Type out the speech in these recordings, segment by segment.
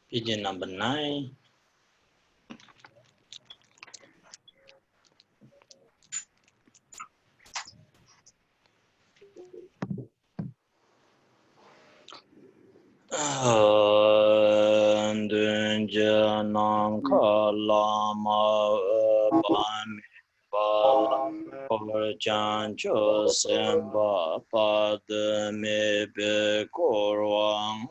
Pigeon number 9. Dunjanam kalama bami bala chancho semba padme be korwang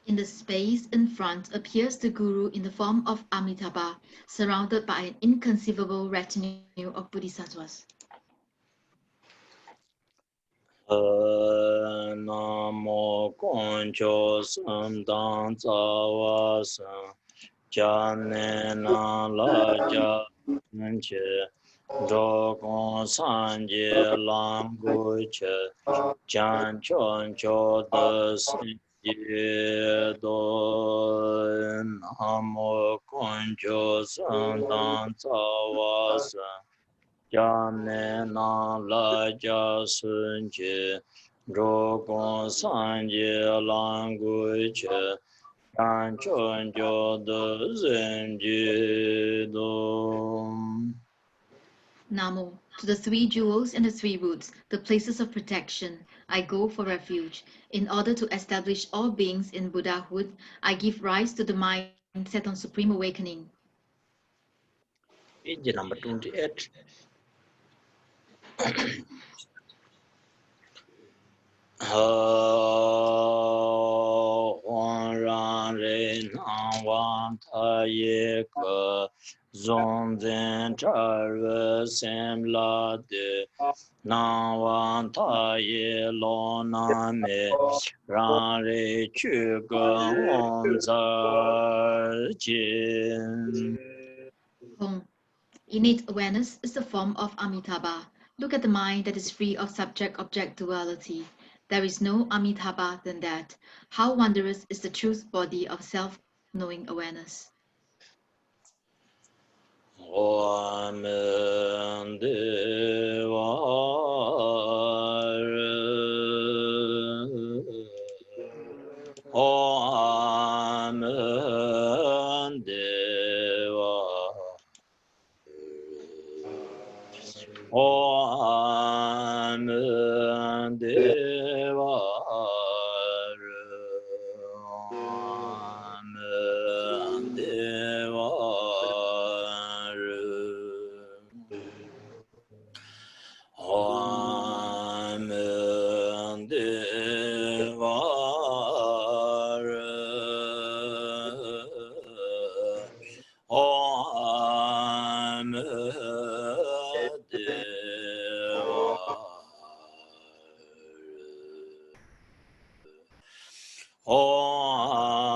In the space in front appears the Guru in the form of Amitabha, surrounded by an inconceivable retinue of bodhisattvas. Namo Concho Samdan Zawasa Janena Laja Nche Dogon Sanje Languche Chan Chon Cho De Sinje Do Namo Concho Samdan Zawasa Jane na la ja sun je, ro gong san je lang gui che, yan chun jo de zen je dong. Namo, to the three jewels and the three roots, the places of protection, I go for refuge. In order to establish all beings in Buddhahood, I give rise to the mind set on supreme awakening. Page number 28. Huang ran re nang wang ta ye ke, zong zhen cha re sem la de, nang wang ta ye lo na me, ran re chu ge wong za jin. Hong. Innate awareness is the form of Amitabha. Look at the mind that is free of subject-object duality. There is no Amitabha than that. How wondrous is the truth body of self-knowing awareness. Amen. Dewa. Amen. Dewa. Amen. Deva. Amen. Deva. Amen. Deva. Amen. Deva.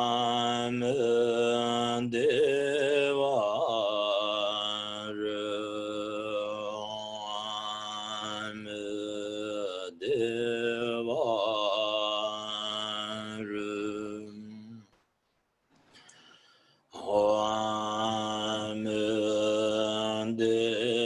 Amen. Deva. Amen. Deva.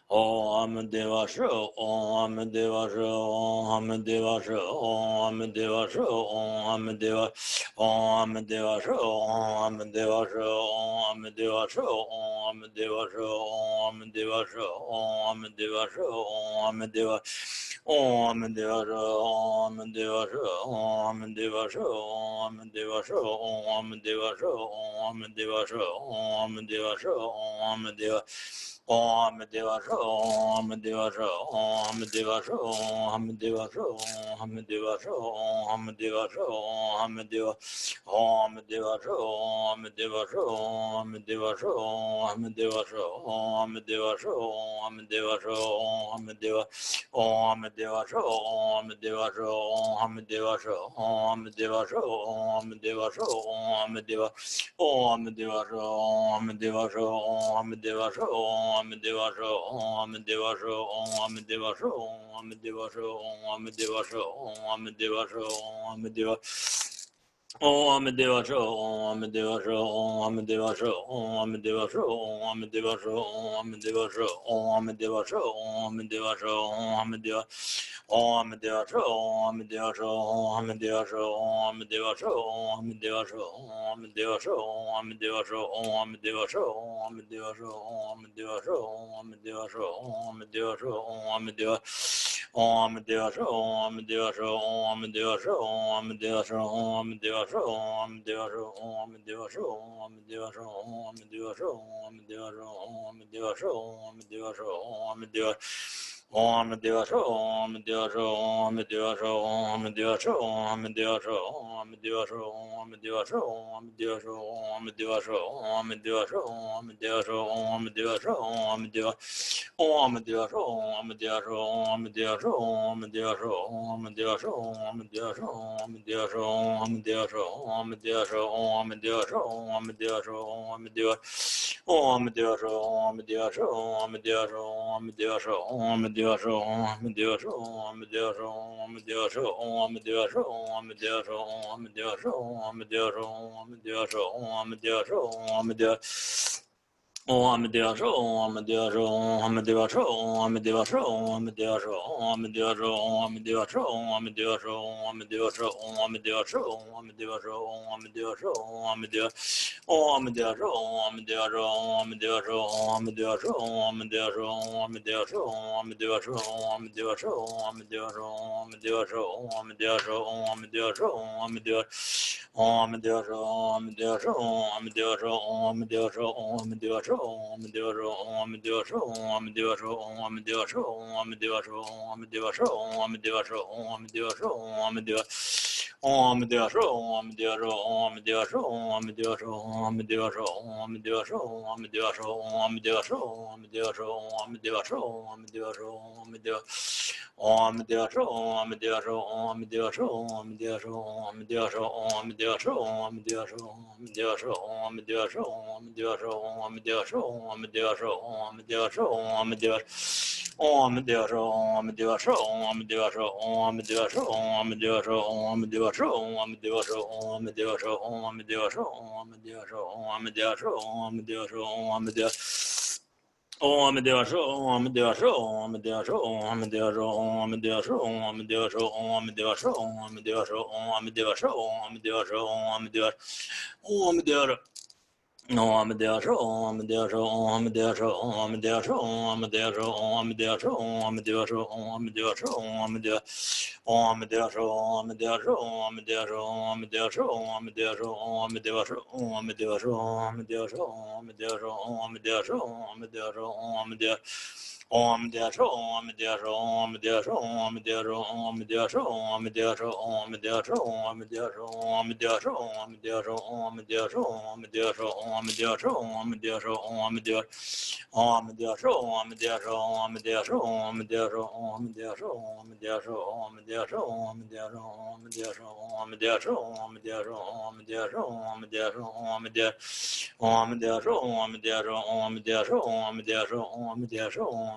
Om Dewa Shro, Om Dewa Shro, Om Dewa Shro, Om Dewa Shro, Om Dewa, Om Dewa Shro, Om Dewa Shro, Om Dewa Shro, Om Dewa Shro, Om Dewa Shro, Om Dewa Shro, Om Dewa, Om Deva Shro, Om Deva Shro, Om Deva Shro, Om Deva Shro, Om Deva Shro, Om Deva Shro, Om Deva Shro, Om Deva, Om Deva Shro, Om Deva Shro, Om Deva Shro, Om Deva Shro, Om Deva Shro, Om Deva Shro, Om Deva, Om Deva Shro, Om Deva Shro, Om Deva Shro, Om Deva Shro, Om Deva Shro, Om Deva Shro, Om Deva, Om Deva Shro, Om Deva Shro, Om Deva Shro, Om Deva Shro, Om Deva Shro, Om Deva, Om Deva Shro, Om Deva Shro, Om Deva Shro, Om Deva Shro, Om Deva Shro, Om Deva Shro, Om Deva Shro, Om Deva Shro, Om Deva Shro, Om Deva, Om Deva Shro, Om Deva Shro, Om Deva Shro, Om Deva Shro, Om Deva Shro, Om Deva Shro, Om Deva Shro, Om Deva Shro, Om Deva, Om Deva Shro, Om Deva Shro, Om Deva Shro, Om Deva Shro, Om Deva Shro, Om Deva Shro, Om Deva Shro, Om Deva Shro, Om Deva Shro, Om Deva Shro, Om Deva Shro, Om Deva Shro, Om Deva, Om Deva Shro, Om Deva Shro, Om Deva Shro, Om Deva Shro, Om Deva Shro, Om Deva Shro, Om Deva Shro, Om Deva Shro, Om Deva Shro, Om Deva Shro, Om Deva Shro, Om Deva Shro, Om Deva, Om Deva Shro, Om Deva Shro, Om Deva Shro, Om Deva Shro, Om Deva Shro, Om Deva Shro, Om Deva Shro, Om Deva Shro, Om Deva Shro, Om Deva Shro, Om Deva Shro, Om Deva Shro, Om Deva, Om Deva Shro, Om Deva Shro, Om Deva Shro, Om Deva Shro, Om Deva Shro, Om Deva Shro, Om Deva Shro, Om Deva Shro, Om Deva Shro, Om Deva Shro, Om Deva Shro, Om Deva, Om Deva Shro, Om Deva Shro, Om Deva Shro, Om Deva Shro, Om Deva Shro, Om Deva Shro, Om Deva Shro, Om Deva Shro, Om Deva Shro, Om Deva Shro, Om Deva Shro, Om Deva Shro, Om Deva Shro, Om Deva Shro, Om Deva, Om Deva Shro, Om Deva Shro, Om Deva Shro, Om Deva Shro, Om Deva Shro, Om Deva Shro, Om Deva Shro, Om Deva Shro, Om Deva Shro, Om Deva Shro, Om Deva Shro, Om Deva Shro, Om Deva, Om Deva Shro, Om Deva Shro, Om Deva Shro, Om Deva Shro, Om Deva Shro, Om Deva Shro, Om Deva Shro, Om Deva Shro, Om Deva Shro, Om Deva Shro, Om Deva Shro, Om Deva Shro, Om Deva, Om Deva Shro, Om Deva Shro, Om Deva Shro, Om Deva Shro, Om Deva Shro, Om Deva Shro, Om Deva Shro, Om Deva Shro, Om Deva Shro, Om Deva Shro, Om Deva Shro, Om Deva Shro, Om Deva Shro, Om Deva, Om Deva Shro, Om Deva Shro, Om Deva Shro, Om Deva Shro, Om Deva Shro, Om Deva Shro, Om Deva Shro, Om Deva Shro, Om Deva Shro, Om Deva Shro, Om Deva Shro, Om Deva, Om Deva Shro, Om Deva Shro, Om Deva Shro, Om Deva Shro, Om Deva Shro, Om Deva Shro, Om Deva Shro, Om Deva Shro, Om Deva Shro, Om Deva Shro, Om Deva Shro, Om Deva Shro, Om Deva Shro, Om Deva, Om Deva Shro, Om Deva Shro, Om Deva Shro, Om Deva Shro, Om Deva Shro, Om Deva Shro, Om Deva Shro, Om Deva Shro, Om Deva Shro, Om Deva Shro, Om Deva Shro, Om Deva Shro, Om Deva, Om Deva Shro, Om Deva Shro, Om Deva Shro, Om Deva Shro, Om Deva Shro, Om Deva Shro, Om Deva Shro, Om Deva Shro, Om Deva Shro, Om Deva Shro, Om Deva, Om Deva, Om Deva Shro, Om Deva Shro, Om Deva Shro, Om Deva Shro, Om Deva Shro, Om Deva Shro, Om Deva Shro, Om Deva Shro, Om Deva, Om Deva Shro, Om Deva Shro, Om Deva Shro, Om Deva Shro, Om Deva Shro, Om Deva Shro, Om Deva Shro, Om Deva Shro, Om Deva Shro, Om Deva Shro, Om Deva Shro, Om Deva, Om Deva Shro, Om Deva Shro, Om Deva Shro, Om Deva Shro, Om Deva Shro, Om Deva Shro, Om Deva Shro, Om Deva Shro, Om Deva Shro, Om Deva Shro, Om Deva Shro, Om Deva Shro, Om Deva Shro, Om Deva Shro, Om Deva, Om Deva Shro, Om Deva Shro, Om Deva Shro, Om Deva Shro, Om Deva Shro, Om Deva Shro, Om Deva Shro, Om Deva Shro, Om Deva Shro, Om Deva Shro, Om Deva Shro, Om Deva Shro, Om Deva Shro, Om Deva, Om Deva Shro, Om Deva Shro, Om Deva Shro, Om Deva Shro, Om Deva Shro, Om Deva Shro, Om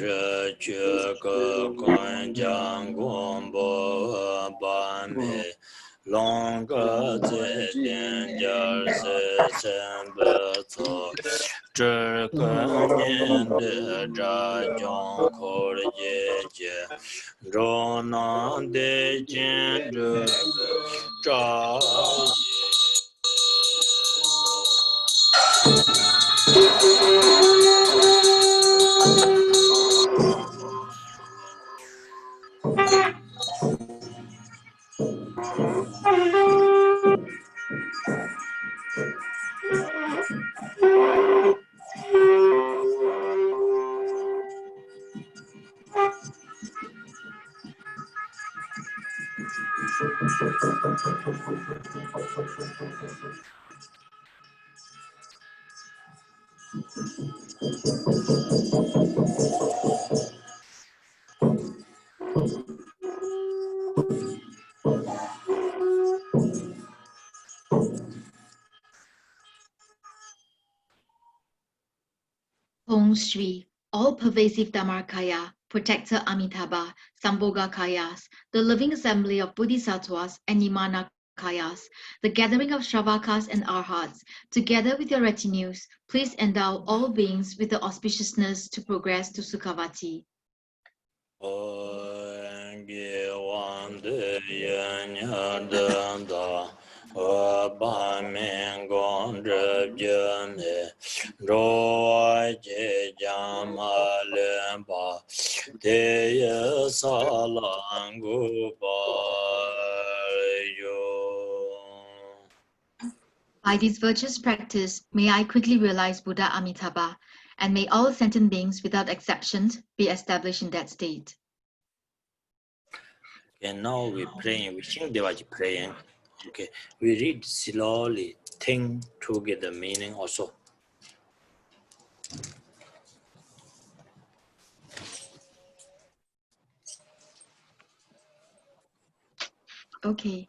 re chö ko kon jang gom bo ba me long ge zhe dian jar se chen be co zhe ge nian de zha jiong ko le jie jie zhou nan de jian zhe ge zha Om Shri, all-pervasive Dharmakaya, protector Amitabha, Sambhogakayas, the living assembly of Bodhisattvas and Nimanakayas, the gathering of Shravakas and Arhats, together with your retinues, please endow all beings with the auspiciousness to progress to Sukhavati. By this virtuous practice, may I quickly realize Buddha Amitabha, and may all sentient beings without exception be established in that state. And now we praying, we sing Dewa praying. Okay, we read slowly, think to get the meaning also. Okay.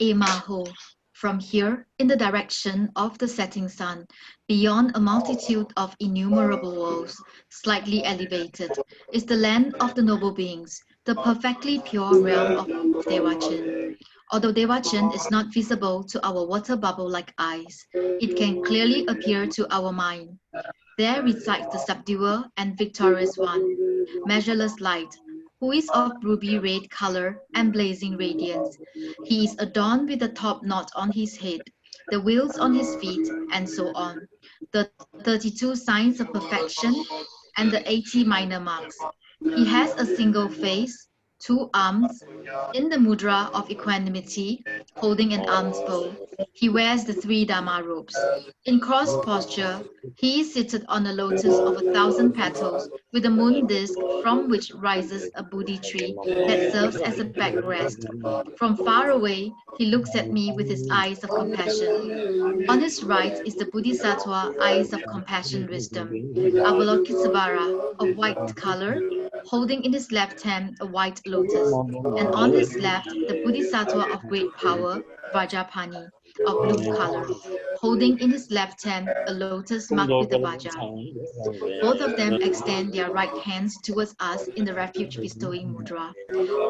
Emaho, from here, in the direction of the setting sun, beyond a multitude of innumerable worlds, slightly elevated, is the land of the noble beings, the perfectly pure realm of Dewachin. Although Dewachin is not visible to our water bubble-like eyes, it can clearly appear to our mind. There resides the subduer and victorious one, measureless light, who is of ruby red color and blazing radiance. He is adorned with the top knot on his head, the wheels on his feet, and so on. The 32 signs of perfection and the 80 minor marks. He has a single face, 2 arms, in the mudra of equanimity, holding an alms bowl. He wears the 3 Dharma robes. In cross posture, he is seated on a lotus of 1,000 petals with a moon disk from which rises a Bodhi tree that serves as a backrest. From far away, he looks at me with his eyes of compassion. On his right is the Bodhisattva eyes of compassion wisdom, Avalokitesvara, of white color, holding in his left hand a white lotus, and on his left the Bodhisattva of great power, Vajrapani, of blue color, holding in his left hand a lotus marked with a Vajra. Both of them extend their right hands towards us in the refuge bestowing mudra.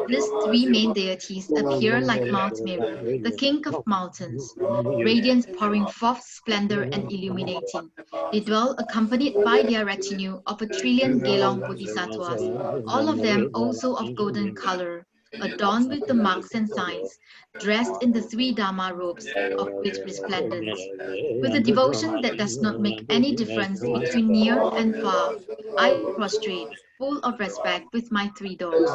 These 3 main deities appear like Mount Meru, the king of mountains, radiance pouring forth splendor and illuminating. They dwell accompanied by their retinue of 1,000,000,000 Gelong Bodhisattvas, all of them also of golden color, adorned with the marks and signs, dressed in the 3 Dharma robes of great resplendence. With a devotion that does not make any difference between near and far, I prostrate, full of respect, with my 3 doors.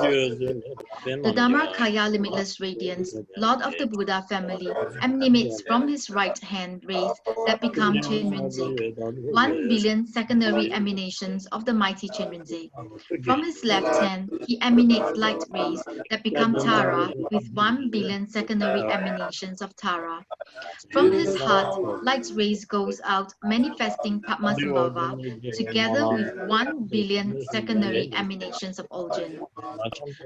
The Dharmakaya limitless radiance, Lord of the Buddha family, emanates from his right hand rays that become Chenrinzik, 1 billion secondary emanations of the mighty Chenrinzik. From his left hand, he emanates light rays that become Tara with 1 billion secondary emanations of Tara. From his heart, light rays goes out manifesting Padmasambhava together with 1 billion secondary very emanations of Oljan.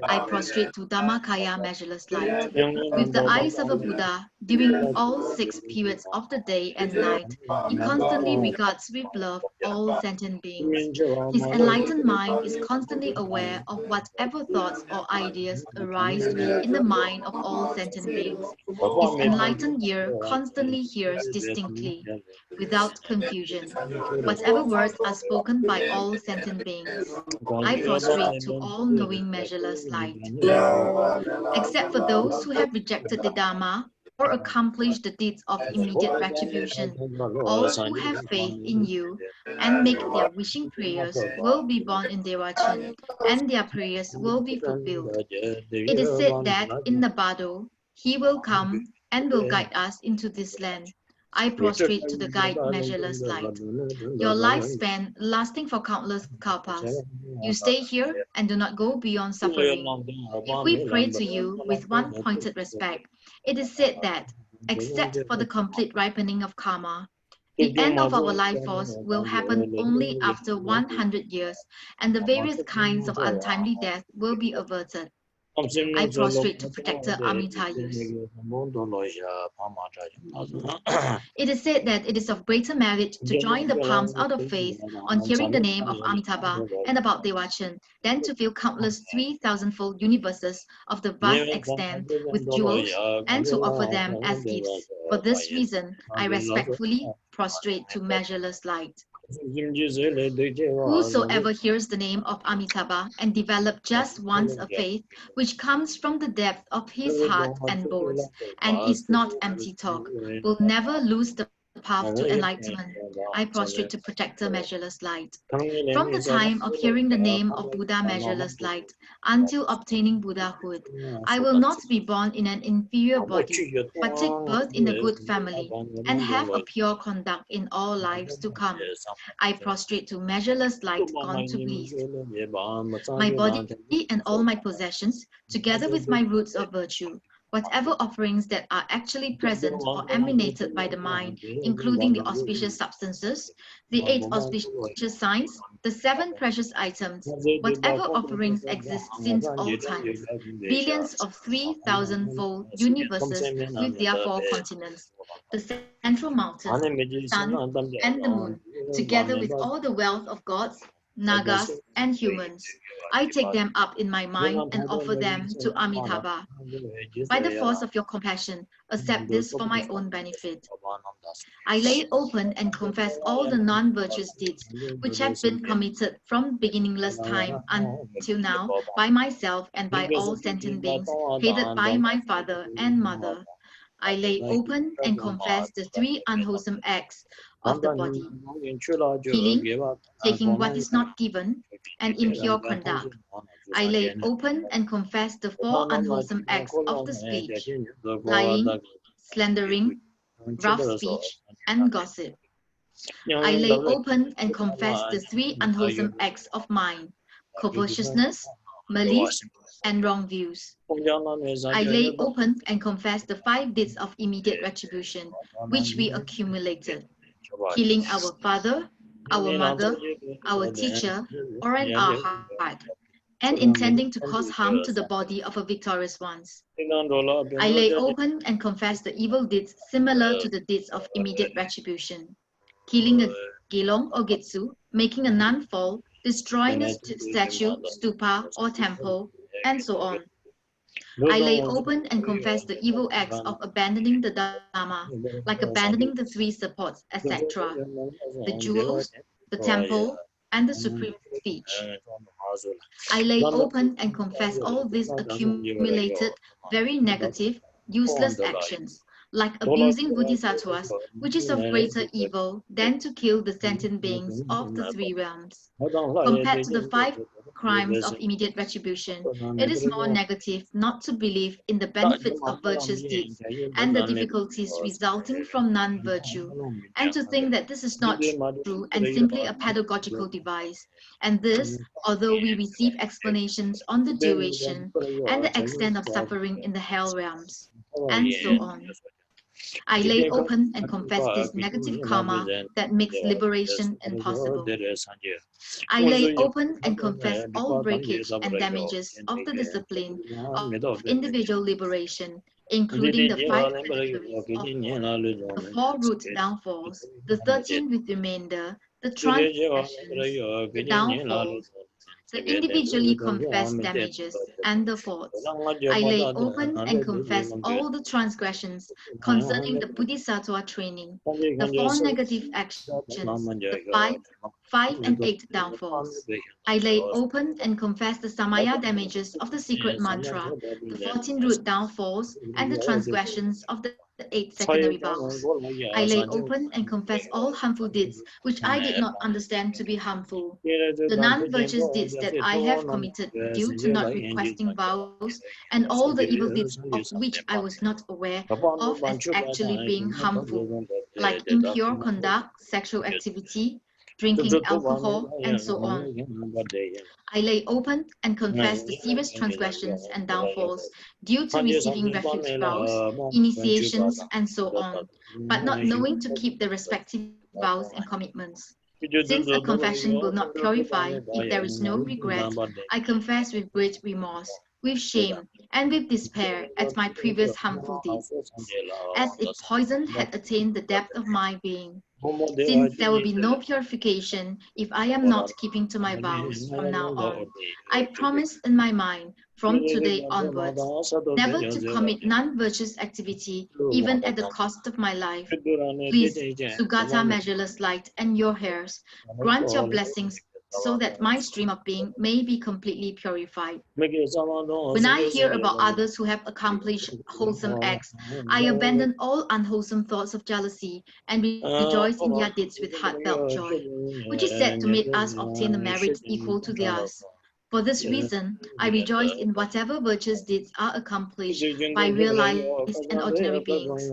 I prostrate to Dhammakaya measureless light. With the eyes of a Buddha, during all 6 periods of the day and night, he constantly regards with love all sentient beings. His enlightened mind is constantly aware of whatever thoughts or ideas arise in the mind of all sentient beings. His enlightened ear constantly hears distinctly, without confusion, whatever words are spoken by all sentient beings. I prostrate to all-knowing measureless light. Except for those who have rejected the Dharma or accomplished the deeds of immediate retribution, all who have faith in you and make their wishing prayers will be born in Devachan, and their prayers will be fulfilled. It is said that in the Bardo, he will come and will guide us into this land. I prostrate to the guide measureless light. Your lifespan lasting for countless kalpas. You stay here and do not go beyond suffering. If we pray to you with one pointed respect, it is said that, except for the complete ripening of karma, the end of our life force will happen only after 100 years, and the various kinds of untimely death will be averted. I prostrate to Protector Amitayus. It is said that it is of greater merit to join the palms out of faith on hearing the name of Amitabha and about Devachan than to fill countless 3,000-fold universes of the vast extent with jewels and to offer them as gifts. For this reason, I respectfully prostrate to measureless light. Whosoever hears the name of Amitabha and develop just once a faith which comes from the depth of his heart and bones and is not empty talk will never lose the path to enlightenment. I prostrate to Protector measureless light. From the time of hearing the name of Buddha measureless light until obtaining Buddhahood, I will not be born in an inferior body, but take birth in a good family and have a pure conduct in all lives to come. I prostrate to measureless light gone to bliss. My body and all my possessions, together with my roots of virtue, whatever offerings that are actually present or emanated by the mind, including the auspicious substances, the 8 auspicious signs, the 7 precious items, whatever offerings exist since all times, billions of 3,000-fold universes with their 4 continents, the central mountains, sun, and the moon, together with all the wealth of gods, nagas, and humans. I take them up in my mind and offer them to Amitabha. By the force of your compassion, accept this for my own benefit. I lay open and confess all the non-virtuous deeds which have been committed from beginningless time until now by myself and by all sentient beings, headed by my father and mother. I lay open and confess the 3 unwholesome acts of the body: killing, taking what is not given, and impure conduct. I lay open and confess the 4 unwholesome acts of the speech: lying, slandering, rough speech, and gossip. I lay open and confess the 3 unwholesome acts of mind: covetousness, malice, and wrong views. I lay open and confess the 5 deeds of immediate retribution which we accumulated: killing our father, our mother, our teacher, or an arhat, and intending to cause harm to the body of a victorious ones. I lay open and confess the evil deeds similar to the deeds of immediate retribution: killing a gelong or gitsu, making a nun fall, destroying a statue, stupa, or temple, and so on. I lay open and confess the evil acts of abandoning the Dharma, like abandoning the 3 supports, etc., the jewels, the temple, and the supreme speech. I lay open and confess all these accumulated, very negative, useless actions, like abusing bodhisattvas, which is of greater evil than to kill the sentient beings of the 3 realms. Compared to the 5 crimes of immediate retribution, it is more negative not to believe in the benefits of virtuous deeds and the difficulties resulting from non-virtue, and to think that this is not true and simply a pedagogical device. And this, although we receive explanations on the duration and the extent of suffering in the hell realms, and so on. I lay open and confess this negative karma that makes liberation impossible. I lay open and confess all breakage and damages of the discipline of individual liberation, including the 5 categories of the 4 root downfalls, the 13 with remainder, the transgressions, the downfalls, the individually confessed damages, and the faults. I lay open and confess all the transgressions concerning the Bodhisattva training, the 4 negative actions, the 5 and 8 downfalls. I lay open and confess the Samaya damages of the secret mantra, the 14 root downfalls, and the transgressions of the 8 secondary vows. I lay open and confess all harmful deeds which I did not understand to be harmful, the non-virtuous deeds that I have committed due to not requesting vows, and all the evil deeds of which I was not aware of as actually being harmful, like impure conduct, sexual activity, drinking alcohol, and so on. I lay open and confess the serious transgressions and downfalls due to receiving refuge vows, initiations, and so on, but not knowing to keep the respective vows and commitments. Since a confession will not purify if there is no regret, I confess with great remorse, with shame, and with despair at my previous harmful deeds, as if poison had attained the depth of my being. Since there will be no purification if I am not keeping to my vows from now on, I promise in my mind from today onwards never to commit non-virtuous activity even at the cost of my life. Please, Sugata measureless light and your hairs, grant your blessings so that my stream of being may be completely purified. When I hear about others who have accomplished wholesome acts, I abandon all unwholesome thoughts of jealousy and rejoice in their deeds with heartfelt joy, which is said to make us obtain a merit equal to theirs. For this reason, I rejoice in whatever virtuous deeds are accomplished by realized and ordinary beings.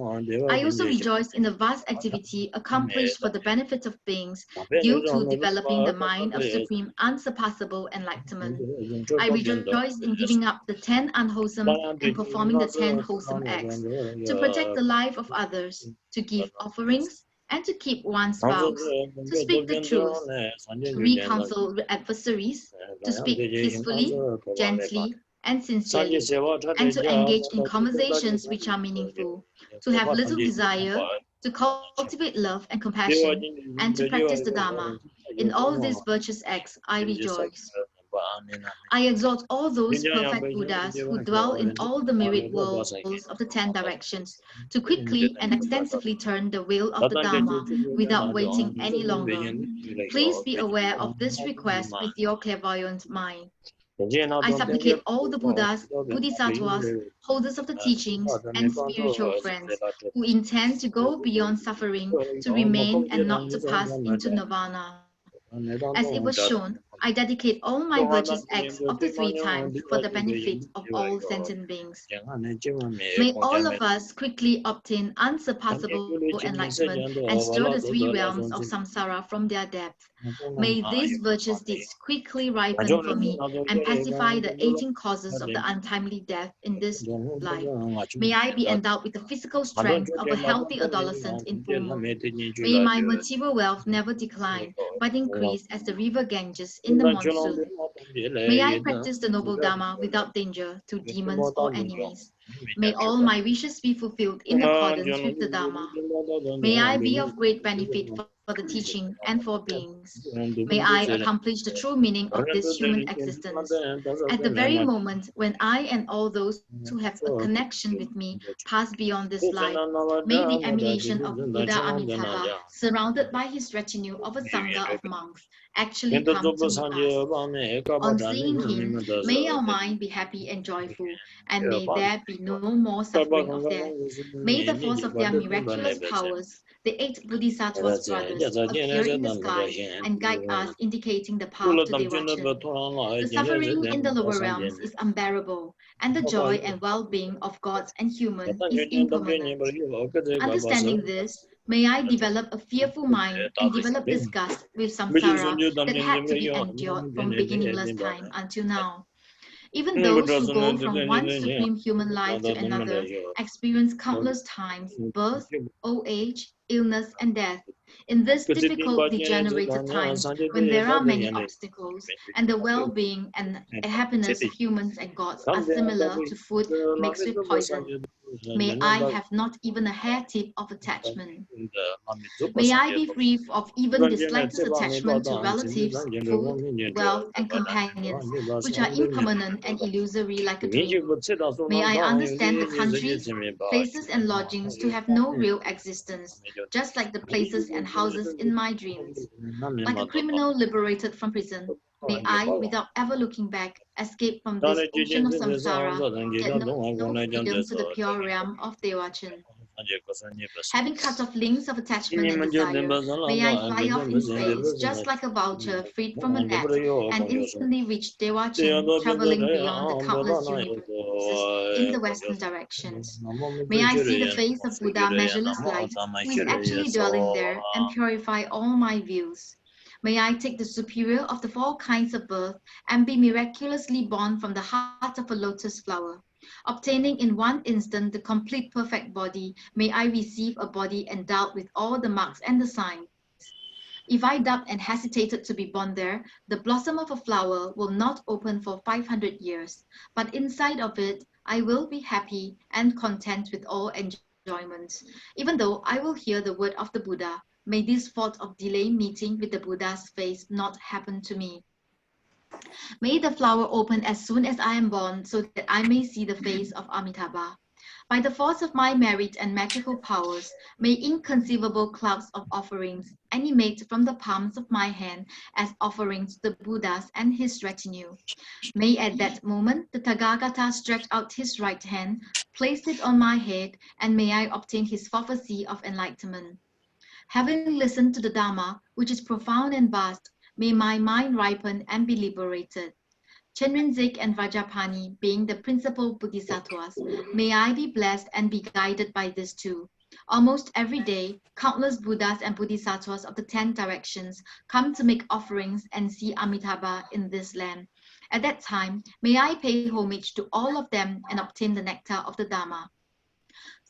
I also rejoice in the vast activity accomplished for the benefit of beings due to developing the mind of supreme unsurpassable enlightenment. I rejoice in giving up the 10 unwholesome and performing the 10 wholesome acts to protect the life of others, to give offerings, and to keep one's vows, to speak the truth, to recounsel adversaries, to speak peacefully, gently, and sincerely, and to engage in conversations which are meaningful, to have little desire, to cultivate love and compassion, and to practice the Dharma. In all these virtuous acts, I rejoice. I exalt all those perfect Buddhas who dwell in all the myriad worlds of the 10 directions to quickly and extensively turn the wheel of the Dharma without waiting any longer. Please be aware of this request with your clairvoyant mind. I supplicate all the Buddhas, Bodhisattvas, holders of the teachings, and spiritual friends who intend to go beyond suffering, to remain and not to pass into nirvana. As it was shown, I dedicate all my virtuous acts of the 3 times for the benefit of all sentient beings. May all of us quickly obtain unsurpassable enlightenment and stir the 3 realms of samsara from their depth. May these virtuous deeds quickly ripen for me and pacify the 18 causes of the untimely death in this life. May I be endowed with the physical strength of a healthy adolescent in full moon. May my material wealth never decline, but increase as the river Ganges in the monsoon. May I practice the noble Dharma without danger to demons or enemies. May all my wishes be fulfilled in accordance with the Dharma. May I be of great benefit for the teaching and for beings. May I accomplish the true meaning of this human existence. At the very moment when I and all those who have a connection with me pass beyond this life, may the emanation of Buddha Amitabha, surrounded by his retinue of a Sangha of monks, actually come to meet us. On seeing him, may our mind be happy and joyful, and may there be no more suffering of death. May the force of their miraculous powers, the 8 Bodhisattvas brothers, appear in the sky and guide us, indicating the path to devotion. The suffering in the lower realms is unbearable, and the joy and well-being of gods and humans is impermanent. Understanding this, may I develop a fearful mind and develop disgust with samsara that had to be endured from beginningless time until now. Even those who go from one supreme human life to another experience countless times birth, old age, illness, and death. In these difficult, degenerated times, when there are many obstacles, and the well-being and happiness of humans and gods are similar to food mixed with poison, may I have not even a hair tip of attachment. May I be free of even the slightest attachment to relatives, food, wealth, and companions, which are impermanent and illusory like a dream. May I understand the countries, places, and lodgings to have no real existence, just like the places and houses in my dreams. Like a criminal liberated from prison, may I, without ever looking back, escape from this ocean of samsara that knows no freedom to the pure realm of Devachan. Having cut off links of attachment and desire, may I fly off in space, just like a vulture freed from a net, and instantly reach Devachan, traveling beyond the countless universes in the western directions. May I see the face of Buddha, measureless light, who is actually dwelling there, and purify all my views. May I take the superior of the four kinds of birth and be miraculously born from the heart of a lotus flower. Obtaining in one instant the complete perfect body, may I receive a body endowed with all the marks and the signs. If I doubt and hesitated to be born there, the blossom of a flower will not open for 500 years, but inside of it, I will be happy and content with all enjoyments. Even though I will hear the word of the Buddha, may this fault of delay meeting with the Buddha's face not happen to me. May the flower open as soon as I am born, so that I may see the face of Amitabha. By the force of my merit and magical powers, may inconceivable clouds of offerings animate from the palms of my hand as offerings to the Buddhas and his retinue. May at that moment the Tathagata stretch out his right hand, place it on my head, and may I obtain his prophecy of enlightenment. Having listened to the Dharma, which is profound and vast, may my mind ripen and be liberated. Chenrezig and Vajrapani being the principal bodhisattvas, may I be blessed and be guided by these two. Almost every day, countless Buddhas and Bodhisattvas of the 10 directions come to make offerings and see Amitabha in this land. At that time, may I pay homage to all of them and obtain the nectar of the Dharma.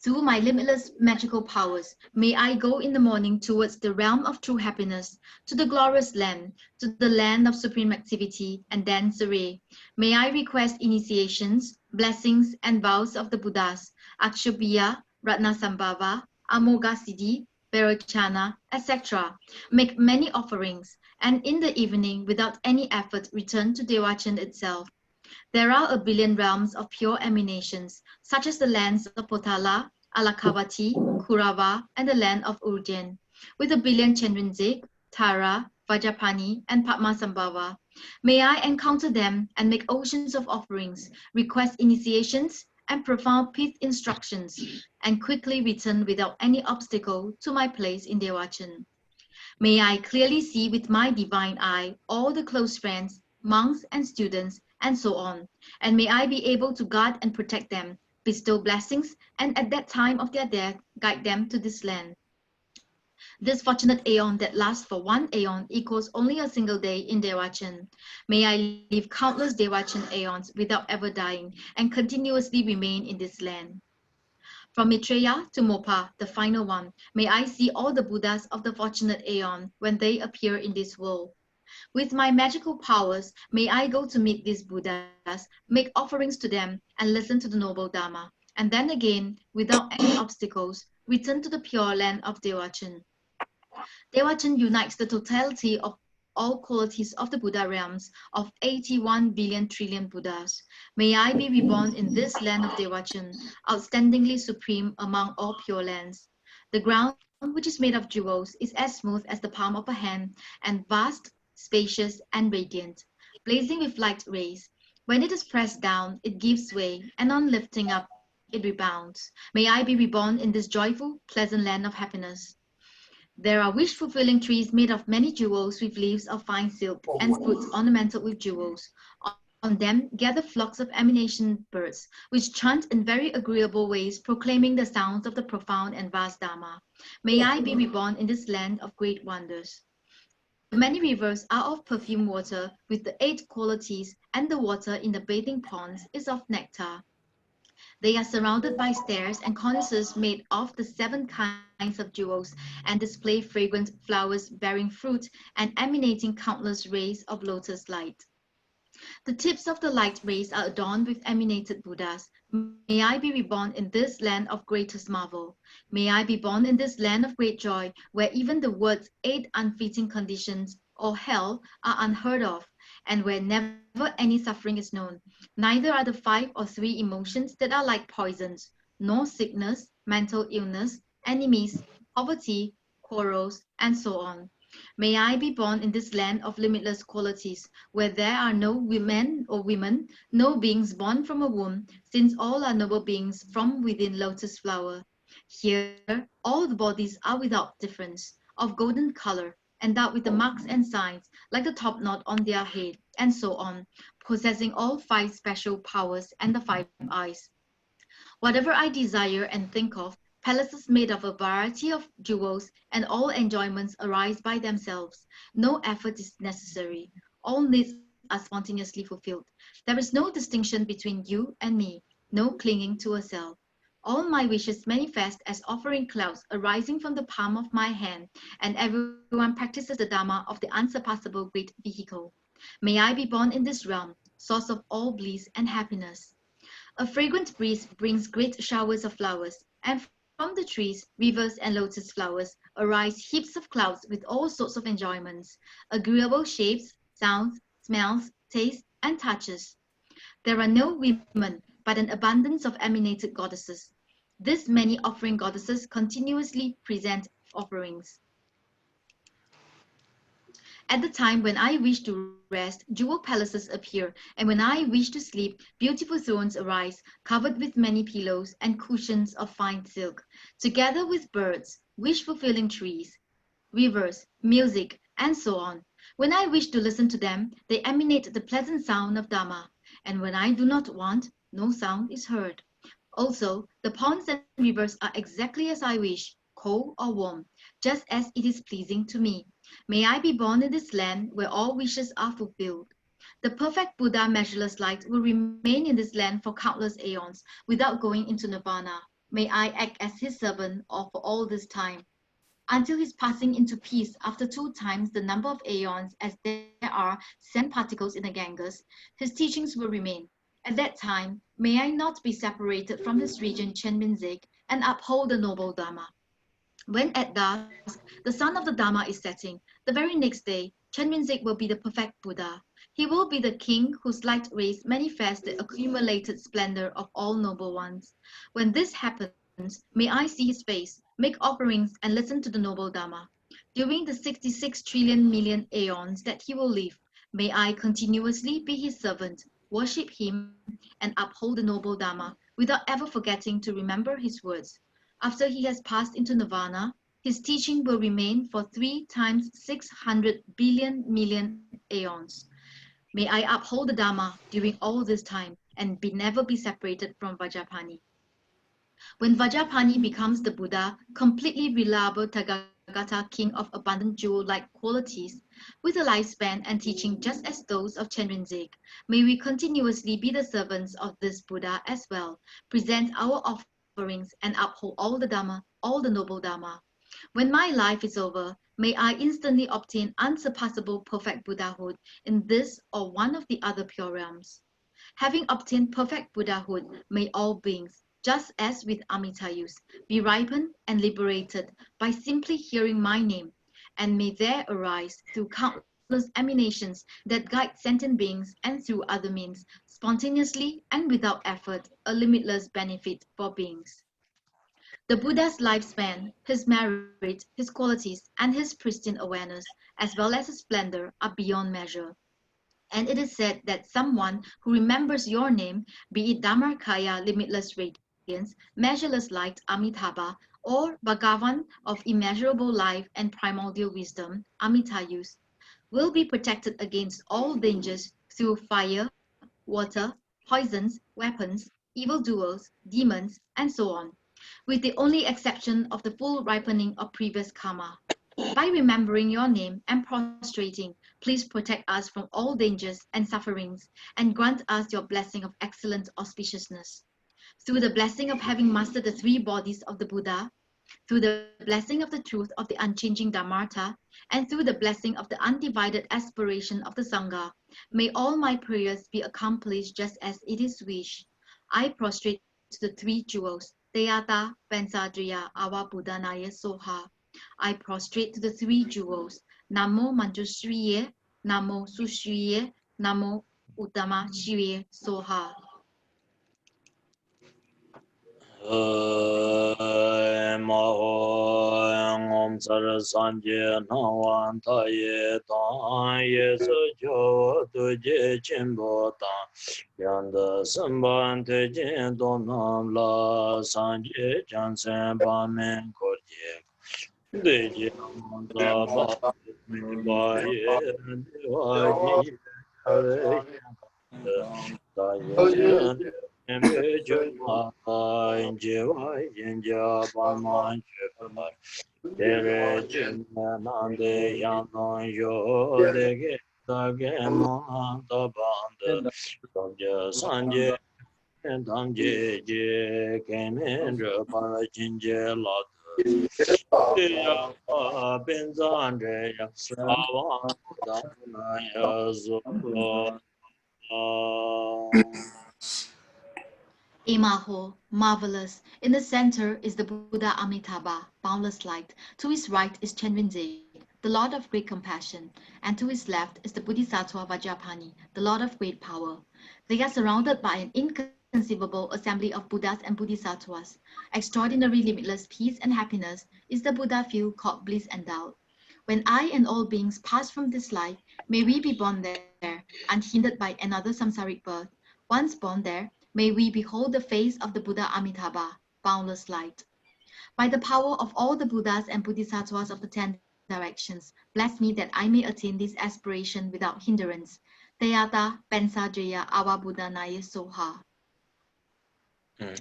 Through my limitless magical powers, may I go in the morning towards the realm of true happiness, to the glorious land, to the land of supreme activity, and thence away. May I request initiations, blessings, and vows of the Buddhas, Akshobhya, Ratnasambhava, Amoghasiddhi, Vairocana, etc. Make many offerings, and in the evening, without any effort, return to Devachan itself. There are a billion realms of pure emanations, such as the lands of Potala, Alakavati, Kurava, and the land of Urjain, with a billion Chenrezig, Tara, Vajrapani, and Padmasambhava. May I encounter them and make oceans of offerings, request initiations, and profound peace instructions, and quickly return without any obstacle to my place in Devachan. May I clearly see with my divine eye all the close friends, monks and students, and so on. And may I be able to guard and protect them, bestow blessings, and at that time of their death, guide them to this land. This fortunate aeon that lasts for one aeon equals only a single day in Devachan. May I live countless Devachan aeons without ever dying and continuously remain in this land. From Maitreya to Mopa, the final one, may I see all the Buddhas of the fortunate aeon when they appear in this world. With my magical powers, may I go to meet these Buddhas, make offerings to them, and listen to the noble Dharma. And then again, without any obstacles, return to the pure land of Devachan. Devachan unites the totality of all qualities of the Buddha realms of 81 billion trillion Buddhas. May I be reborn in this land of Devachan, outstandingly supreme among all pure lands. The ground, which is made of jewels, is as smooth as the palm of a hand, and vast, spacious, and radiant, blazing with light rays. When it is pressed down, it gives way, and on lifting up, it rebounds. May I be reborn in this joyful, pleasant land of happiness. There are wish-fulfilling trees made of many jewels with leaves of fine silk and fruits ornamented with jewels. On them gather flocks of emanation birds, which chant in very agreeable ways, proclaiming the sounds of the profound and vast Dharma. May I be reborn in this land of great wonders. The many rivers are of perfumed water with the 8 qualities, and the water in the bathing ponds is of nectar. They are surrounded by stairs and cornices made of the 7 kinds of jewels and display fragrant flowers bearing fruit and emanating countless rays of lotus light. The tips of the light rays are adorned with emanated Buddhas. May I be reborn in this land of greatest marvel. May I be born in this land of great joy, where even the words 8 unfitting conditions or hell are unheard of, and where never any suffering is known. Neither are the 5 or 3 emotions that are like poisons, nor sickness, mental illness, enemies, poverty, quarrels, and so on. May I be born in this land of limitless qualities, where there are no women, no beings born from a womb, since all are noble beings from within lotus flower. Here, all the bodies are without difference, of golden color, endowed with the marks and signs, like the top knot on their head, and so on, possessing all 5 special powers and the 5 eyes. Whatever I desire and think of, palaces made of a variety of jewels, and all enjoyments arise by themselves. No effort is necessary. All needs are spontaneously fulfilled. There is no distinction between you and me, no clinging to a self. All my wishes manifest as offering clouds arising from the palm of my hand, and everyone practices the Dharma of the unsurpassable great vehicle. May I be born in this realm, source of all bliss and happiness. A fragrant breeze brings great showers of flowers, and from the trees, rivers, and lotus flowers arise heaps of clouds with all sorts of enjoyments, agreeable shapes, sounds, smells, tastes, and touches. There are no women, but an abundance of emanated goddesses. These many offering goddesses continuously present offerings. At the time when I wish to rest, jewel palaces appear, and when I wish to sleep, beautiful thrones arise, covered with many pillows and cushions of fine silk, together with birds, wish-fulfilling trees, rivers, music, and so on. When I wish to listen to them, they emanate the pleasant sound of Dhamma, and when I do not want, no sound is heard. Also, the ponds and rivers are exactly as I wish, cold or warm, just as it is pleasing to me. May I be born in this land where all wishes are fulfilled. The perfect Buddha measureless light will remain in this land for countless aeons without going into nirvana. May I act as his servant for all this time, until his passing into peace after 2 times the number of aeons as there are sand particles in the Ganges. His teachings will remain. At that time, may I not be separated from this region Chenminzik and uphold the noble Dharma. When at dusk the sun of the Dharma is setting, the very next day, Chenminzik will be the perfect Buddha. He will be the king whose light rays manifest the accumulated splendor of all noble ones. When this happens, may I see his face, make offerings, and listen to the noble Dharma. During the 66 trillion million aeons that he will live, may I continuously be his servant, worship him, and uphold the noble Dharma without ever forgetting to remember his words. After he has passed into nirvana, his teaching will remain for 3 times 600 billion million aeons. May I uphold the Dharma during all this time and never be separated from Vajrapani. When Vajrapani becomes the Buddha, completely reliable Tathagata, king of abundant jewel-like qualities, with a lifespan and teaching just as those of Chenrinzik, may we continuously be the servants of this Buddha as well, present our offerings, and uphold all the Dhamma, all the noble Dhamma. When my life is over, may I instantly obtain unsurpassable perfect Buddhahood in this or one of the other pure realms. Having obtained perfect Buddhahood, may all beings, just as with Amitayus, be ripened and liberated by simply hearing my name, and may there arise through countless emanations that guide sentient beings and through other means, spontaneously and without effort, a limitless benefit for beings. The Buddha's lifespan, his merit, his qualities, and his pristine awareness, as well as his splendor, are beyond measure. And it is said that someone who remembers your name, be it Dharmakaya, limitless radiance, measureless light, Amitabha, or Bhagavan of immeasurable life and primordial wisdom, Amitayus, will be protected against all dangers through fire, water, poisons, weapons, evildoers, demons, and so on, with the only exception of the full ripening of previous karma. By remembering your name and prostrating, please protect us from all dangers and sufferings, and grant us your blessing of excellent auspiciousness. Through the blessing of having mastered the three bodies of the Buddha, through the blessing of the truth of the unchanging Dharmata, and through the blessing of the undivided aspiration of the Sangha, may all my prayers be accomplished just as it is wished. I prostrate to the three jewels, Teyata, Pensadriya, Awa Buddhanaya Soha. I prostrate to the three jewels, Namo Manjushriye, Namo Sushriye, Namo Uttama Shriye Soha. Ngom Sar Sanje Nawan Taye Tan Ye Su Jo Tu Je Chimbo Tan Yanda Samban Te Jin Don Nam La Sanje Jansen Ba Men Ko Je De Je Nam Da Ba Ba Ye Dewa Ji Ye Da Ye Juma Jewa Jinja Balman Chepar Tere Chinanande Yanon Yo Dege Dage Manta Banda Samja Sanje Damje Je Kenendra Para Jinje Lata Ya Benzandre Ya Awan Dana Ya Zo Emaho, marvelous. In the center is the Buddha Amitabha, boundless light. To his right is Chenvinzig, the Lord of great compassion, and to his left is the Bodhisattva Vajrapani, the Lord of great power. They are surrounded by an inconceivable assembly of Buddhas and Bodhisattvas. Extraordinary limitless peace and happiness is the Buddha field called bliss and doubt. When I and all beings pass from this life, may we be born there, unhindered by another samsaric birth. Once born there, may we behold the face of the Buddha Amitabha, boundless light. By the power of all the Buddhas and Bodhisattvas of the 10 directions, bless me that I may attain this aspiration without hindrance. Teyata Pensa Awa Buddha Naya Soha.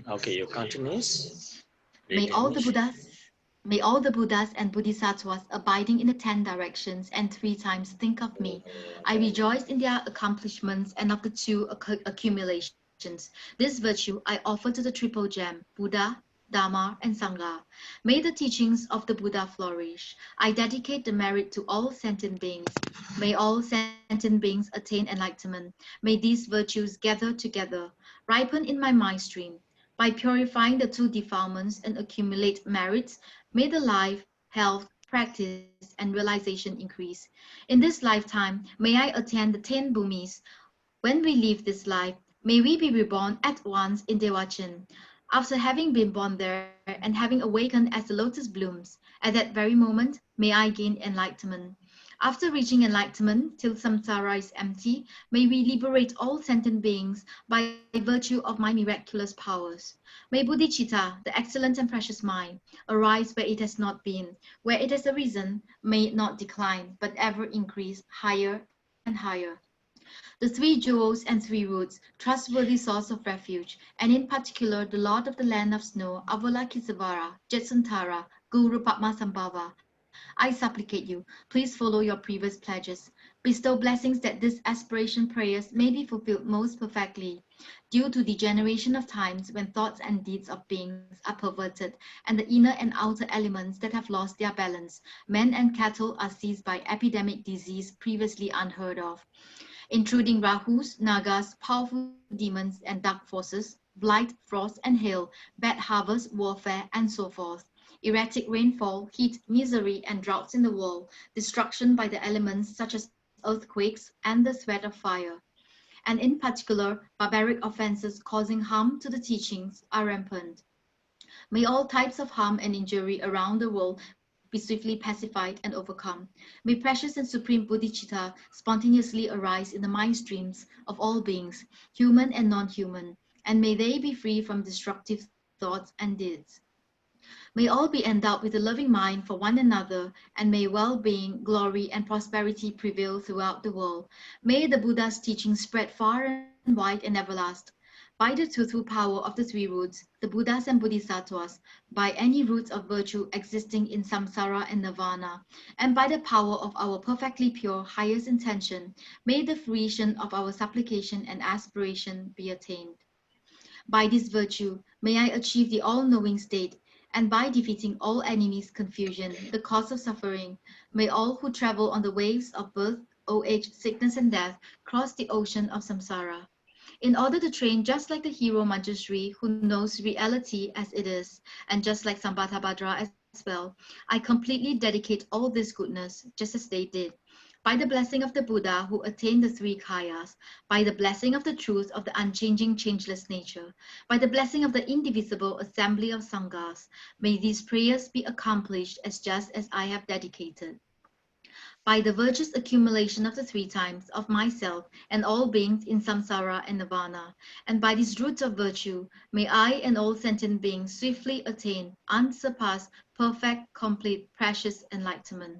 Okay, you continue. May all the Finish. Buddhas May all the Buddhas and Bodhisattvas abiding in the 10 directions and 3 times think of me. I rejoice in their accomplishments and of the two accumulations. This virtue I offer to the triple gem, Buddha, Dharma, and Sangha. May the teachings of the Buddha flourish. I dedicate the merit to all sentient beings. May all sentient beings attain enlightenment. May these virtues gather together, ripen in my mind stream. By purifying the two defilements and accumulate merits, may the life, health, practice, and realization increase. In this lifetime, may I attain the 10 bhumis. When we leave this life, may we be reborn at once in Dewa. After having been born there and having awakened as the lotus blooms, at that very moment, may I gain enlightenment. After reaching enlightenment, till samsara is empty, may we liberate all sentient beings by virtue of my miraculous powers. May bodhicitta, the excellent and precious mind, arise where it has not been. Where it has arisen, may it not decline, but ever increase higher and higher. The three jewels and three roots, trustworthy source of refuge, and in particular the Lord of the land of snow, Avalokitesvara, Jetsantara, Guru Padmasambhava, I supplicate you, please follow your previous pledges. Bestow blessings that these aspiration prayers may be fulfilled most perfectly. Due to degeneration of times when thoughts and deeds of beings are perverted, and the inner and outer elements that have lost their balance, men and cattle are seized by epidemic disease previously unheard of. Intruding Rahus, Nagas, powerful demons, and dark forces, blight, frost, and hail, bad harvest, warfare, and so forth. Erratic rainfall, heat, misery, and droughts in the world, destruction by the elements such as earthquakes, and the sweat of fire. And in particular, barbaric offenses causing harm to the teachings are rampant. May all types of harm and injury around the world be swiftly pacified and overcome. May precious and supreme bodhicitta spontaneously arise in the mind streams of all beings, human and non-human, and may they be free from destructive thoughts and deeds. May all be endowed with a loving mind for one another, and may well-being, glory, and prosperity prevail throughout the world. May the Buddha's teachings spread far and wide and everlast. By the total power of the three roots, the Buddhas and Bodhisattvas, by any roots of virtue existing in samsara and nirvana, and by the power of our perfectly pure highest intention, may the fruition of our supplication and aspiration be attained. By this virtue, may I achieve the all-knowing state, and by defeating all enemies' confusion, the cause of suffering, may all who travel on the waves of birth, old age, sickness, and death cross the ocean of samsara. In order to train just like the hero Manjushri who knows reality as it is, and just like Sambhatabhadra as well, I completely dedicate all this goodness, just as they did. By the blessing of the Buddha who attained the three kayas, by the blessing of the truth of the unchanging, changeless nature, by the blessing of the indivisible assembly of Sanghas, may these prayers be accomplished as just as I have dedicated. By the virtuous accumulation of the three times of myself and all beings in samsara and nirvana, and by these roots of virtue, may I and all sentient beings swiftly attain unsurpassed, perfect, complete, precious enlightenment.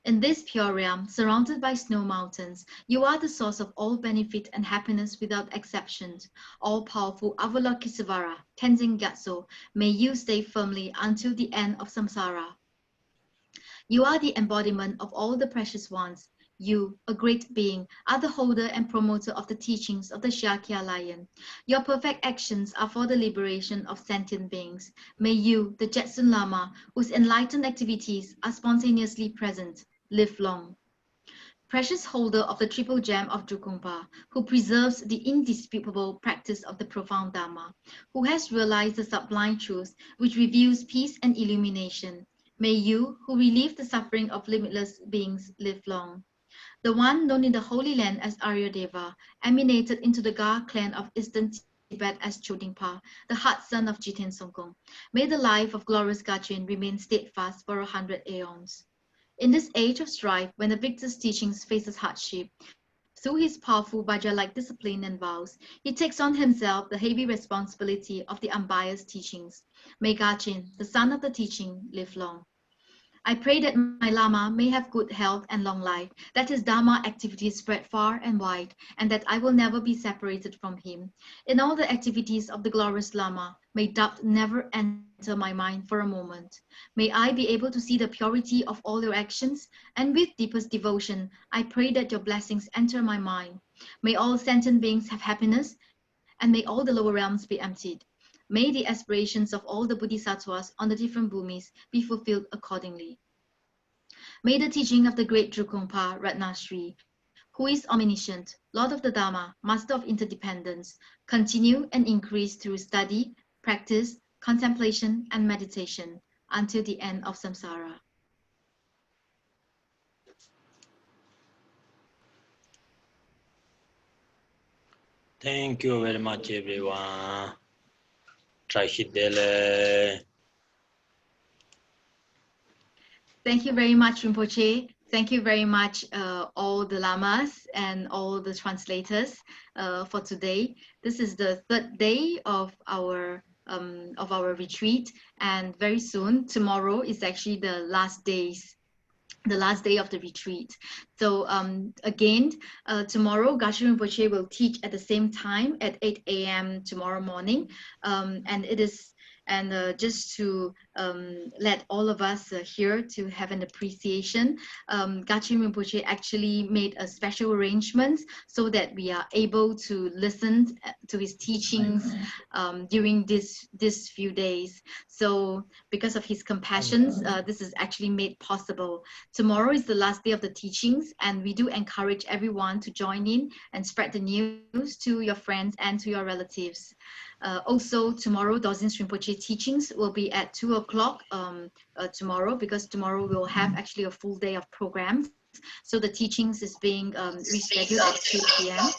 In this pure realm, surrounded by snow mountains, you are the source of all benefit and happiness without exception. All-powerful Avalokitesvara, Tenzin Gyatso, may you stay firmly until the end of samsara. You are the embodiment of all the precious ones. You, a great being, are the holder and promoter of the teachings of the Shakya lion. Your perfect actions are for the liberation of sentient beings. May you, the Jetsun Lama, whose enlightened activities are spontaneously present, live long. Precious holder of the triple gem of Drukungpa, who preserves the indisputable practice of the profound Dharma, who has realized the sublime truth which reveals peace and illumination. May you, who relieve the suffering of limitless beings, live long. The one known in the Holy Land as Arya Deva, emanated into the Gar clan of Eastern Tibet as Chodingpa, the heart son of Jiten Songkong. May the life of glorious Gachin remain steadfast for 100 aeons. In this age of strife, when the victor's teachings faces hardship, through his powerful Vajra-like discipline and vows, he takes on himself the heavy responsibility of the unbiased teachings. May Gachin, the son of the teaching, live long. I pray that my Lama may have good health and long life, that his Dharma activities spread far and wide, and that I will never be separated from him. In all the activities of the glorious Lama, may doubt never enter my mind for a moment. May I be able to see the purity of all your actions, and with deepest devotion, I pray that your blessings enter my mind. May all sentient beings have happiness, and may all the lower realms be emptied. May the aspirations of all the bodhisattvas on the different bhumis be fulfilled accordingly. May the teaching of the great Drukungpa Ratnasri, who is omniscient, Lord of the Dharma, Master of interdependence, continue and increase through study, practice, contemplation, and meditation until the end of samsara. Thank you very much, everyone. Trashidele. Thank you very much, Rinpoche. Thank you very much, all the lamas and all the translators for today. This is the third day of our retreat, and very soon, tomorrow is actually the last day of the retreat. So again, tomorrow Geshe Rinpoche will teach at the same time at 8 a.m. tomorrow morning, and it is. And just to let all of us here to have an appreciation, Geshe Rinpoche actually made a special arrangement so that we are able to listen to his teachings during this few days. So because of his compassions, this is actually made possible. Tomorrow is the last day of the teachings, and we do encourage everyone to join in and spread the news to your friends and to your relatives. Also, tomorrow, Dozin Rinpoche teachings will be at 2 o'clock tomorrow, because tomorrow we'll have actually a full day of programs. So the teachings is being rescheduled at 2 p.m.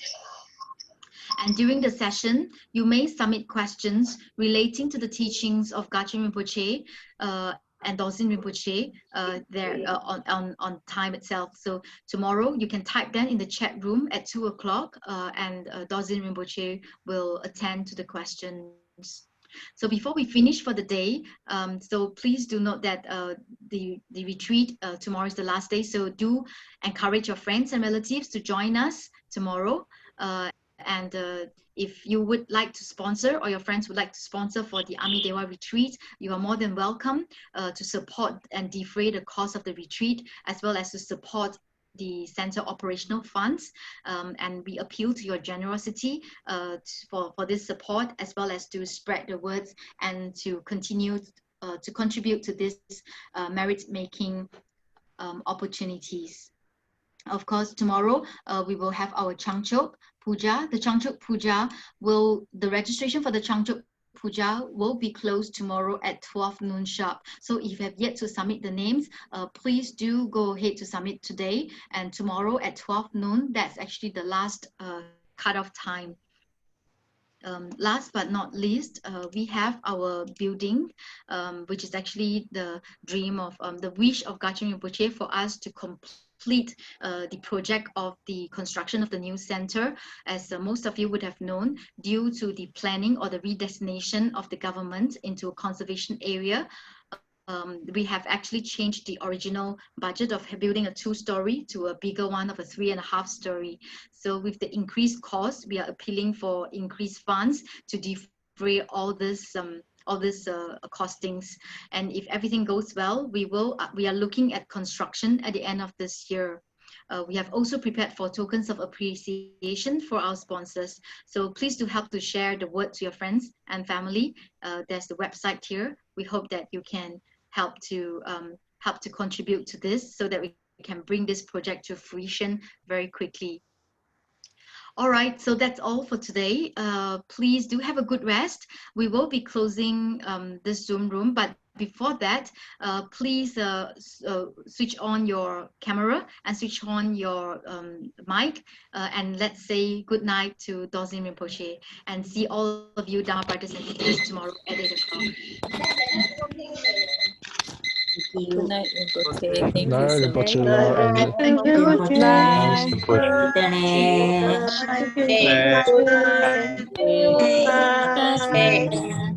And during the session, you may submit questions relating to the teachings of Geshe Rinpoche and Dozin Rinpoche there on time itself. So tomorrow you can type them in the chat room at 2 o'clock, and Dozin Rinpoche will attend to the questions. So before we finish for the day, so please do note that the retreat tomorrow is the last day. So do encourage your friends and relatives to join us tomorrow. And if you would like to sponsor, or your friends would like to sponsor for the Army Dewa retreat, you are more than welcome to support and defray the cost of the retreat, as well as to support the center operational funds, and we appeal to your generosity for this support, as well as to spread the words and to continue to contribute to this merit making opportunities. Of course, tomorrow we will have our Changchok Puja. The Changchok Puja the registration for the Changchok Puja will be closed tomorrow at 12 noon sharp. So if you have yet to submit the names, please do go ahead to submit today. And tomorrow at 12 noon, that's actually the last cutoff time. Last but not least, we have our building, which is actually the dream of the wish of Gacheng Rinpoche for us to complete the project of the construction of the new center. As most of you would have known, due to the planning or the redesignation of the government into a conservation area, we have actually changed the original budget of building a 2-story to a bigger one of a 3.5-story. So with the increased cost, we are appealing for increased funds to defray all this costings. And if everything goes well, we are looking at construction at the end of this year. We have also prepared for tokens of appreciation for our sponsors. So please do help to share the word to your friends and family. There's the website here. We hope that you can help to contribute to this so that we can bring this project to fruition very quickly. All right, so that's all for today. Please do have a good rest. We will be closing this Zoom room, but before that, please switch on your camera and switch on your mic, and let's say good night to Dozin Rinpoche, and see all of you Dharma brothers and sisters tomorrow at 8 o'clock. Good night, Rinpoche. Thank you Night, so Rinpoche. much. Thank you. Nice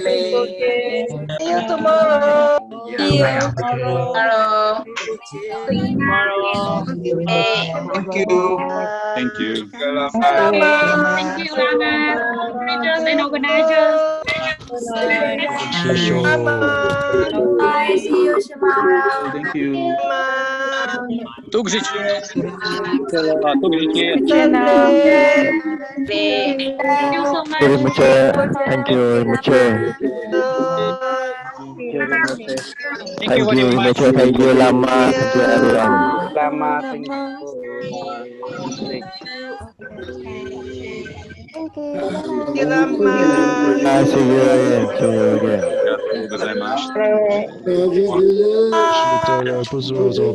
See you tomorrow. See you tomorrow. Tomorrow. Thank you. Thank you. Selamat. Thank you, Lama, operators and organizers. Shisho. Selamat. See you tomorrow. Thank you. Selamat. Thank you so much. Thank you, Muche. Thank you Thank very you, much. Muche. Thank you, Lama. Thank you, everyone. Selamat. Thank you. Thank you, Lama. See you again. See you again. ありがとうございました。Shitara, Puzo,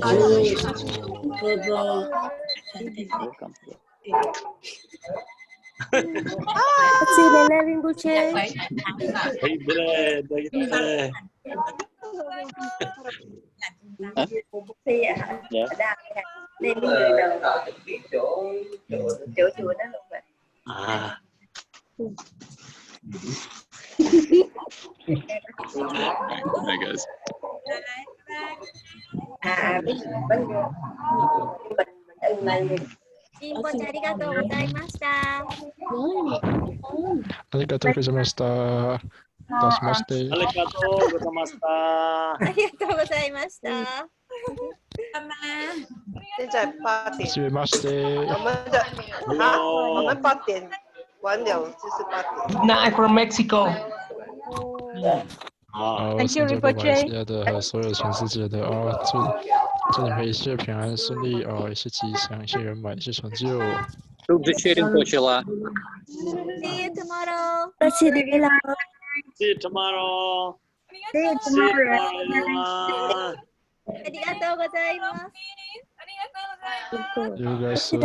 Ah. Hi guys. Arigatou gozaimashita. Dashimashite. ありがとうございました。现在8点， Dashimashite. 我们8点完了，就是8点。 Night from Mexico. 好， Thank you, 现在马来西 Rinpoche. 亚的还有所有全世界的祝你们一切平安顺利一切吉祥，一切圆满，一切成就。 See you tomorrow. See you tomorrow. See you tomorrow. See you tomorrow. Arigatou gozaimasu. You guys soon.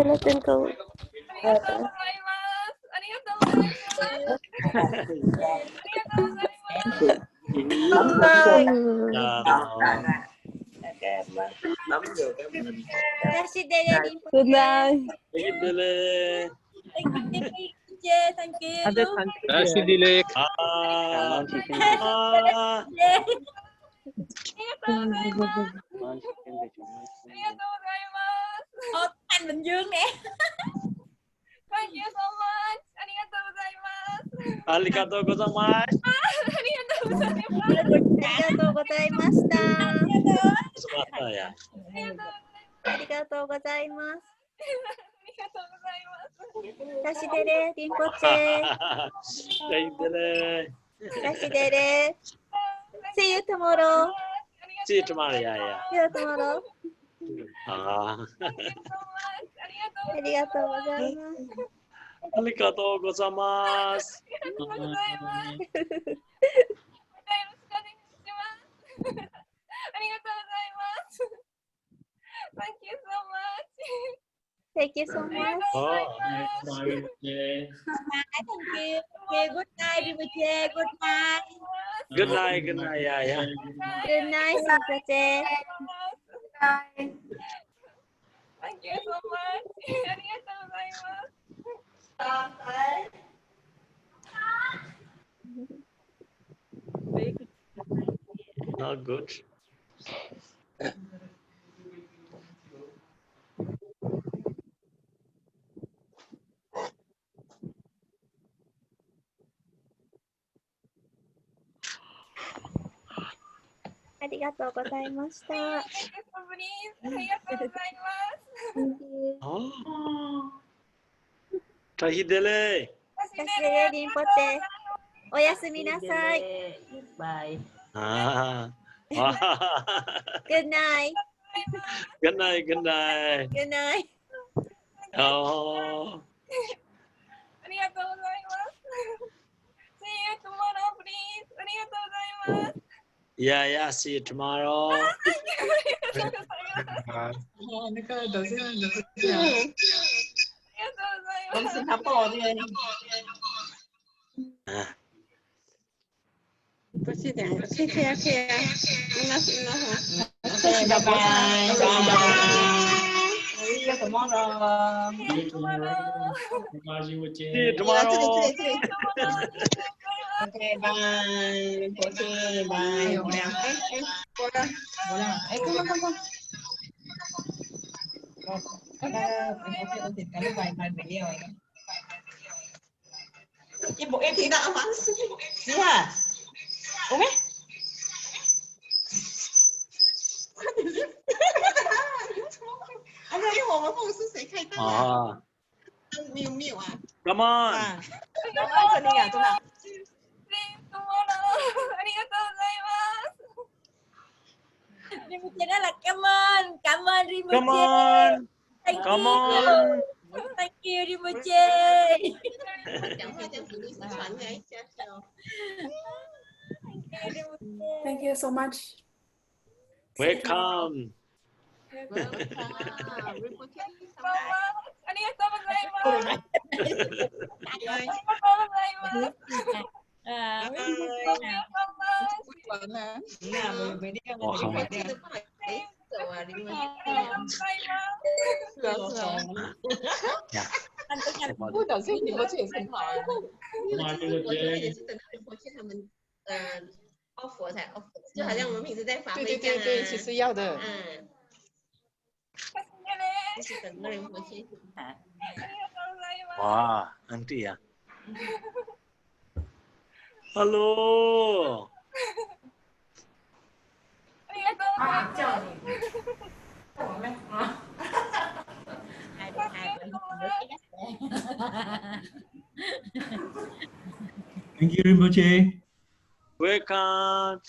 Good night. Thank you. Nasi dilek. Anh Bình Dương nè. Thank you so much. ありがとうございます。ありがとうございました。ありがとうございます。ダシデレ、リンポチェ。ダシデレ。See you tomorrow. See you tomorrow. Yeah. See you tomorrow. あありがとうございます。ありがとうございます。Thank you so much. Oh. Thank you. Okay, good night, Rinpoche. Good night. Good night. Good night. Yeah. Good night, Rinpoche. Thank you so much. ありがとうございます。Not good. ありがとうございました。ありがとうございます。タヒデレダシデレ、リンポチェ。おやすみなさい。ああ。Good night. Good night. Good night. Good night. ああ。ありがとうございます。See you tomorrow, please. ありがとうございます。Yeah. See you tomorrow. 那个都是这样。都是他抱怨。不是的，OK 啊。OK，拜拜。See you tomorrow. See you tomorrow. OK，拜。OK，拜。过来。哎，come。Ibu tidak aman sih. Iya. Ome? Ada 我们公司谁开灯啊？没有啊 Come on. 这里啊，真的。ありがとうございます。リンポチェน่ารัก Come on. Come on, リンポチェ。 Come on. Thank Come you. on. Thank you, リンポチェ。讲话这样子律师传来一下哦。Thank you so much. Welcome. ありがとうございます。ありがとうございます。不小心你过去也是很好啊。我也是等到过去他们off 我才 off， 就好像我们平时在法会这样啊。对，其实要的。就是等个人过去。哇，Auntie 啊。Hello。叫你。我们啊。Thank you, Rinpoche. Welcome.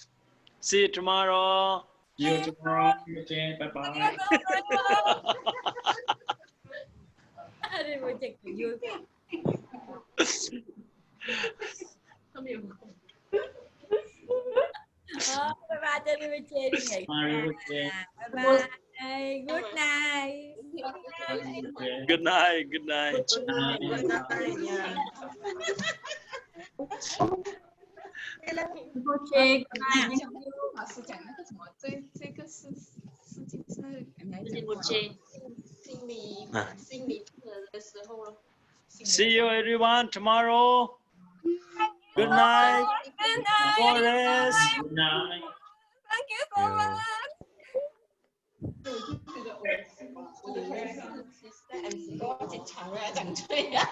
See you tomorrow. See you tomorrow, Rinpoche. Bye bye. リンポチェ言う。他没有。拜拜，这里接你。拜拜 ，Good night。Good night. Good night. 老师讲那个什么，这个是事情是心理的时候了。See you everyone tomorrow. Good night. Good night. Forest. Good night. Thank you so much. 我以为是 MC 警察来讲对呀。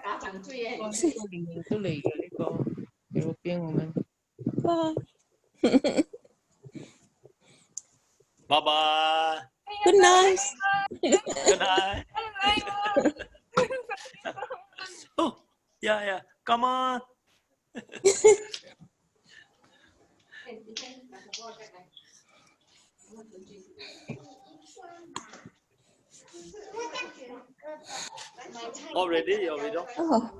打掌柜耶。都嚟嘅呢個紀錄片，我們。拜拜。Good night. Good night. Oh, yeah. Come on. Already your video? Oh.